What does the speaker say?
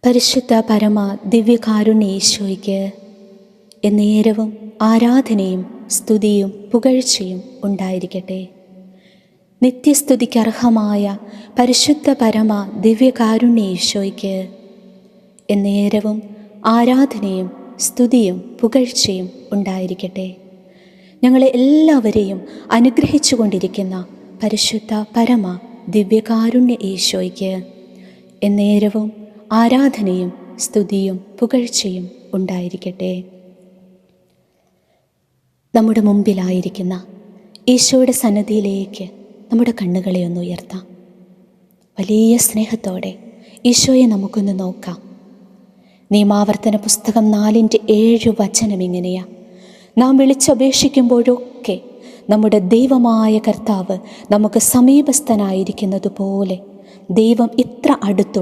പരിശുദ്ധ പരമ ദിവ്യകാരുണ്യ ഈശോയ്ക്ക് എന്നേരവും ആരാധനയും സ്തുതിയും പുകഴ്ചയും ഉണ്ടായിരിക്കട്ടെ. നിത്യസ്തുതിക്കർഹമായ പരിശുദ്ധ പരമ ദിവ്യകാരുണ്യ ഈശോയ്ക്ക് എന്നേരവും ആരാധനയും സ്തുതിയും പുകഴ്ചയും ഉണ്ടായിരിക്കട്ടെ. ഞങ്ങളെ എല്ലാവരെയും അനുഗ്രഹിച്ചു കൊണ്ടിരിക്കുന്ന പരിശുദ്ധ പരമ ദിവ്യകാരുണ്യ ഈശോയ്ക്ക് എന്നേരവും ആരാധനയും സ്തുതിയും പുകഴ്ചയും ഉണ്ടായിരിക്കട്ടെ. നമ്മുടെ മുമ്പിലായിരിക്കുന്ന ഈശോയുടെ സന്നിധിയിലേക്ക് നമ്മുടെ കണ്ണുകളെ ഒന്ന് ഉയർത്താം. വലിയ സ്നേഹത്തോടെ ഈശോയെ നമുക്കൊന്ന് നോക്കാം. നിയമാവർത്തന പുസ്തകം 4:7 ഇങ്ങനെയാ: നാം വിളിച്ചപേക്ഷിക്കുമ്പോഴൊക്കെ നമ്മുടെ ദൈവമായ കർത്താവ് നമുക്ക് സമീപസ്ഥനായിരിക്കുന്നത് പോലെ ദൈവം ഇത്ര അടുത്തുണ്ട്.